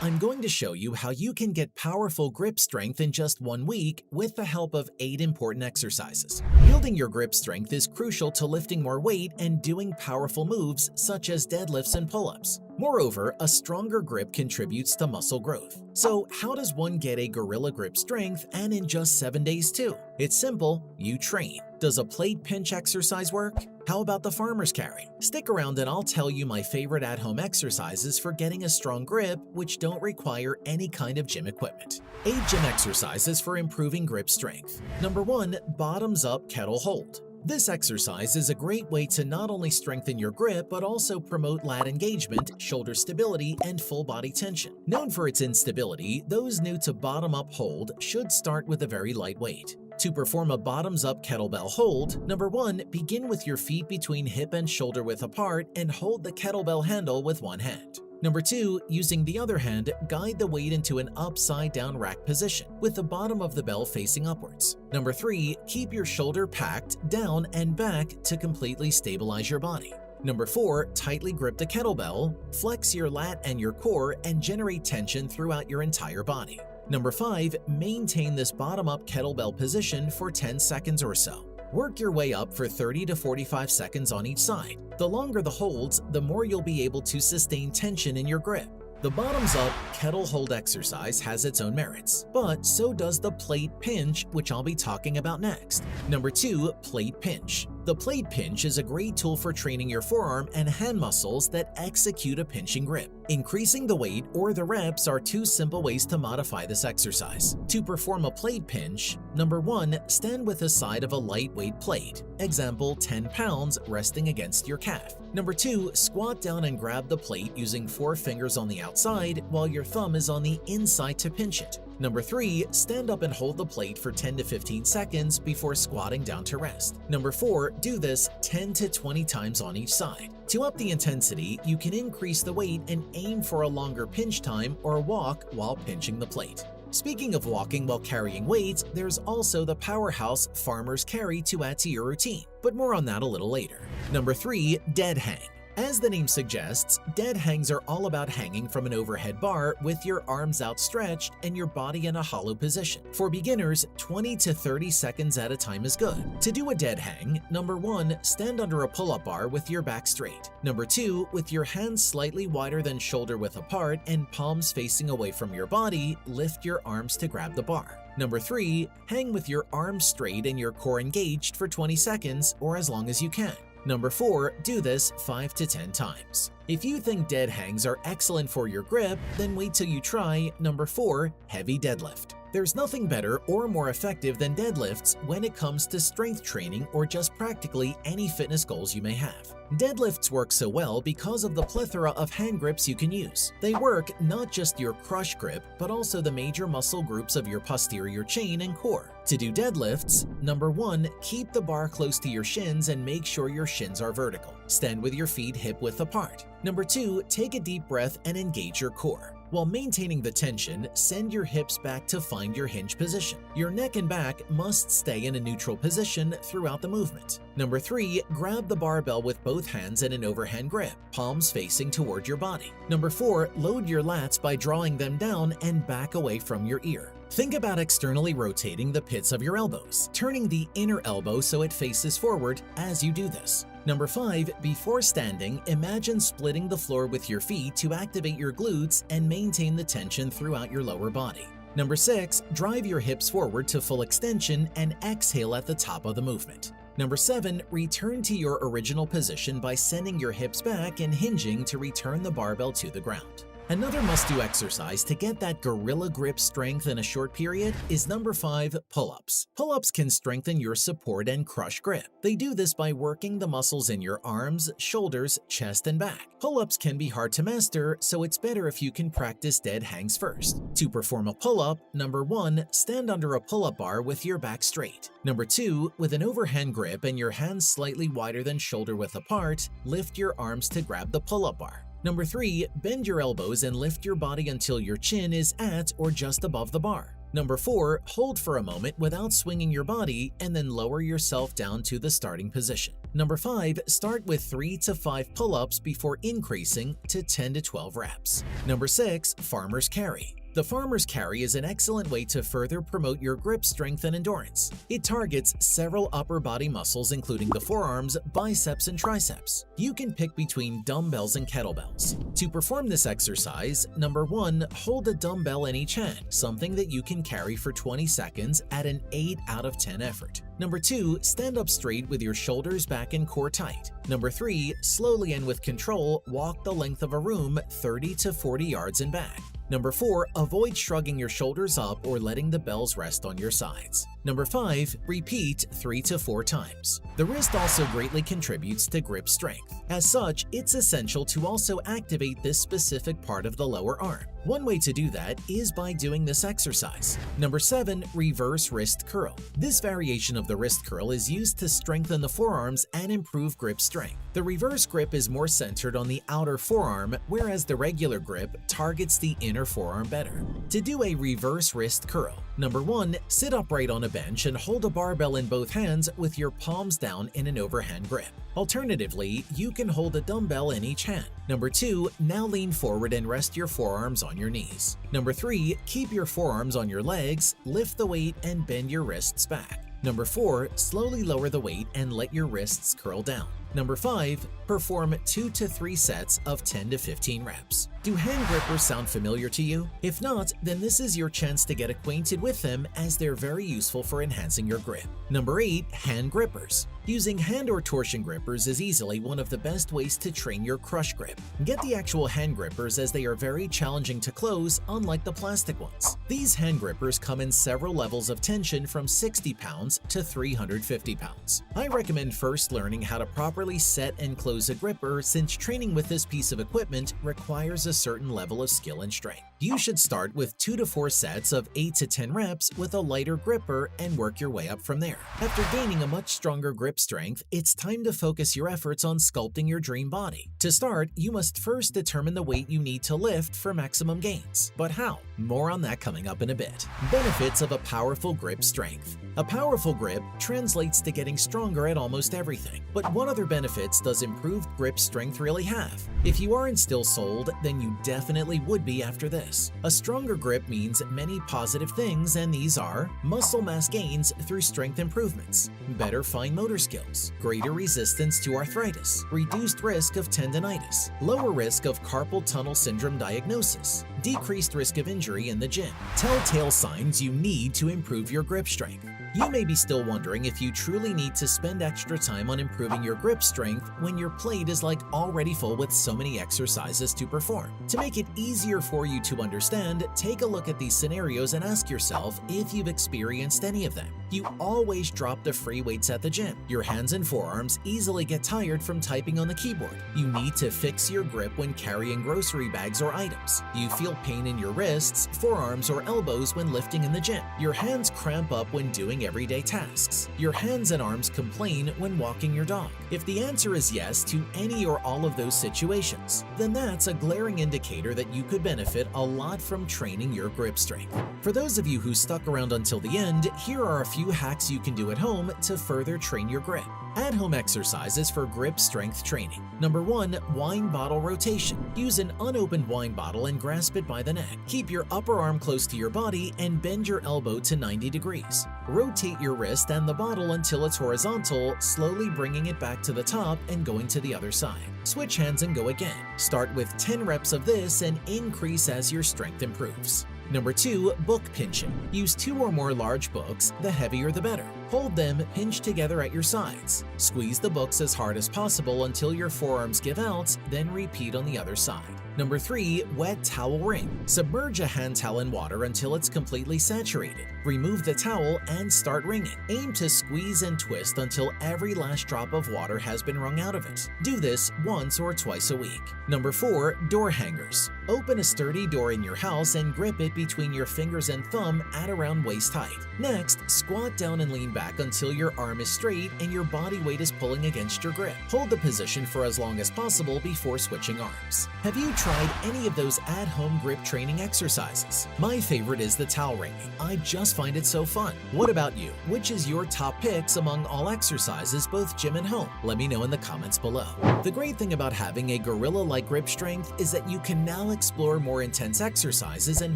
I'm going to show you how you can get powerful grip strength in just 1 week with the help of 8 important exercises. Building your grip strength is crucial to lifting more weight and doing powerful moves such as deadlifts and pull-ups. Moreover, a stronger grip contributes to muscle growth. So how does one get a gorilla grip strength and in just 7 days too? It's simple, you train. Does a plate pinch exercise work? How about the farmer's carry? Stick around and I'll tell you my favorite at-home exercises for getting a strong grip which don't require any kind of gym equipment. 8 gym exercises for improving grip strength. Number 1, bottoms up kettle hold. This exercise is a great way to not only strengthen your grip but also promote lat engagement, shoulder stability, and full body tension. Known for its instability, those new to bottom-up hold should start with a very light weight. To perform a bottoms-up kettlebell hold, number 1, begin with your feet between hip and shoulder width apart and hold the kettlebell handle with one hand. Number 2, using the other hand, guide the weight into an upside-down rack position, with the bottom of the bell facing upwards. Number 3, keep your shoulder packed down and back to completely stabilize your body. Number 4, tightly grip the kettlebell, flex your lat and your core, and generate tension throughout your entire body. Number 5, maintain this bottom-up kettlebell position for 10 seconds or so. Work your way up for 30 to 45 seconds on each side. The longer the holds, the more you'll be able to sustain tension in your grip. The bottoms-up kettle hold exercise has its own merits, but so does the plate pinch, which I'll be talking about next. Number 2, plate pinch. The plate pinch is a great tool for training your forearm and hand muscles that execute a pinching grip. Increasing the weight or the reps are 2 simple ways to modify this exercise. To perform a plate pinch, number 1, stand with the side of a lightweight plate, example 10 pounds resting against your calf. Number 2, squat down and grab the plate using 4 fingers on the outside while your thumb is on the inside to pinch it. Number 3, stand up and hold the plate for 10 to 15 seconds before squatting down to rest. Number 4, do this 10 to 20 times on each side. To up the intensity, you can increase the weight and aim for a longer pinch time or walk while pinching the plate. Speaking of walking while carrying weights, there's also the powerhouse farmer's carry to add to your routine, but more on that a little later. Number 3, dead hang. As the name suggests, dead hangs are all about hanging from an overhead bar with your arms outstretched and your body in a hollow position. For beginners, 20 to 30 seconds at a time is good. To do a dead hang, number 1, stand under a pull-up bar with your back straight. Number 2, with your hands slightly wider than shoulder width apart and palms facing away from your body, lift your arms to grab the bar. Number 3, hang with your arms straight and your core engaged for 20 seconds or as long as you can. Number 4, do this 5 to 10 times. If you think dead hangs are excellent for your grip, then wait till you try number 4, heavy deadlift. There's nothing better or more effective than deadlifts when it comes to strength training or just practically any fitness goals you may have. Deadlifts work so well because of the plethora of hand grips you can use. They work not just your crush grip, but also the major muscle groups of your posterior chain and core. To do deadlifts, number 1, keep the bar close to your shins and make sure your shins are vertical. Stand with your feet hip width apart. Number 2, take a deep breath and engage your core. While maintaining the tension, send your hips back to find your hinge position. Your neck and back must stay in a neutral position throughout the movement. Number 3, grab the barbell with both hands in an overhand grip, palms facing toward your body. Number 4, load your lats by drawing them down and back away from your ear. Think about externally rotating the pits of your elbows, turning the inner elbow so it faces forward as you do this. Number 5, before standing, imagine splitting the floor with your feet to activate your glutes and maintain the tension throughout your lower body. Number 6, drive your hips forward to full extension and exhale at the top of the movement. Number 7, return to your original position by sending your hips back and hinging to return the barbell to the ground. Another must-do exercise to get that gorilla grip strength in a short period is number 5, pull-ups. Pull-ups can strengthen your support and crush grip. They do this by working the muscles in your arms, shoulders, chest, and back. Pull-ups can be hard to master, so it's better if you can practice dead hangs first. To perform a pull-up, number 1, stand under a pull-up bar with your back straight. Number 2, with an overhand grip and your hands slightly wider than shoulder width apart, lift your arms to grab the pull-up bar. Number 3, bend your elbows and lift your body until your chin is at or just above the bar. Number 4, hold for a moment without swinging your body and then lower yourself down to the starting position. Number 5, start with 3 to 5 pull-ups before increasing to 10 to 12 reps. Number 6, farmer's carry. The farmer's carry is an excellent way to further promote your grip strength and endurance. It targets several upper body muscles including the forearms, biceps, and triceps. You can pick between dumbbells and kettlebells. To perform this exercise, number 1, hold a dumbbell in each hand, something that you can carry for 20 seconds at an 8 out of 10 effort. Number 2, stand up straight with your shoulders back and core tight. Number 3, slowly and with control, walk the length of a room 30 to 40 yards and back. Number 4, avoid shrugging your shoulders up or letting the bells rest on your sides. Number 5, repeat 3 to 4 times. The wrist also greatly contributes to grip strength. As such, it's essential to also activate this specific part of the lower arm. One way to do that is by doing this exercise. Number 7, reverse wrist curl. This variation of the wrist curl is used to strengthen the forearms and improve grip strength. The reverse grip is more centered on the outer forearm, whereas the regular grip targets the inner forearm better. To do a reverse wrist curl, number 1, sit upright on a bench and hold a barbell in both hands with your palms down in an overhand grip. Alternatively, you can hold a dumbbell in each hand. Number 2, now lean forward and rest your forearms on your knees. Number 3, keep your forearms on your legs, lift the weight, and bend your wrists back. Number 4, slowly lower the weight and let your wrists curl down. Number 5, perform 2 to 3 sets of 10 to 15 reps. Do hand grippers sound familiar to you? If not, then this is your chance to get acquainted with them as they're very useful for enhancing your grip. Number 8, hand grippers. Using hand or torsion grippers is easily one of the best ways to train your crush grip. Get the actual hand grippers as they are very challenging to close, unlike the plastic ones. These hand grippers come in several levels of tension from 60 pounds to 350 pounds. I recommend first learning how to properly set and close a gripper since training with this piece of equipment requires a certain level of skill and strength. You should start with 2 to 4 sets of 8 to 10 reps with a lighter gripper and work your way up from there. After gaining a much stronger grip strength, it's time to focus your efforts on sculpting your dream body. To start, you must first determine the weight you need to lift for maximum gains. But how? More on that coming up in a bit. Benefits of a powerful grip strength. A powerful grip translates to getting stronger at almost everything. But what other benefits does improved grip strength really have? If you aren't still sold, then you definitely would be after this. A stronger grip means many positive things, and these are muscle mass gains through strength improvements, better fine motor skills, greater resistance to arthritis, reduced risk of tendinitis, lower risk of carpal tunnel syndrome diagnosis, decreased risk of injury in the gym. Telltale signs you need to improve your grip strength. You may be still wondering if you truly need to spend extra time on improving your grip strength when your plate is already full with so many exercises to perform. To make it easier for you to understand, take a look at these scenarios and ask yourself if you've experienced any of them. You always drop the free weights at the gym. Your hands and forearms easily get tired from typing on the keyboard. You need to fix your grip when carrying grocery bags or items. You feel pain in your wrists, forearms, or elbows when lifting in the gym. Your hands cramp up when doing everyday tasks. Your hands and arms complain when walking your dog. If the answer is yes to any or all of those situations, then that's a glaring indicator that you could benefit a lot from training your grip strength. For those of you who stuck around until the end, here are a few hacks you can do at home to further train your grip. At-home exercises for grip strength training. Number 1, wine bottle rotation. Use an unopened wine bottle and grasp it by the neck. Keep your upper arm close to your body and bend your elbow to 90 degrees. Rotate your wrist and the bottle until it's horizontal, slowly bringing it back to the top and going to the other side. Switch hands and go again. Start with 10 reps of this and increase as your strength improves. Number 2, book pinching. Use 2 or more large books, the heavier the better. Hold them pinched together at your sides. Squeeze the books as hard as possible until your forearms give out, then repeat on the other side. Number 3, wet towel ring. Submerge a hand towel in water until it's completely saturated. Remove the towel and start wringing. Aim to squeeze and twist until every last drop of water has been wrung out of it. Do this once or twice a week. Number 4, door hangers. Open a sturdy door in your house and grip it between your fingers and thumb at around waist height. Next, squat down and lean back until your arm is straight and your body weight is pulling against your grip. Hold the position for as long as possible before switching arms. Have you tried any of those at-home grip training exercises? My favorite is the towel ringing. I just find it so fun. What about you? Which is your top picks among all exercises, both gym and home? Let me know in the comments below. The great thing about having a gorilla-like grip strength is that you can now explore more intense exercises and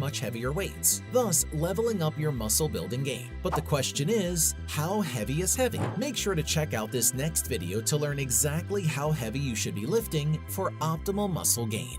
much heavier weights, thus leveling up your muscle building game. But the question is, how heavy is heavy? Make sure to check out this next video to learn exactly how heavy you should be lifting for optimal muscle gain.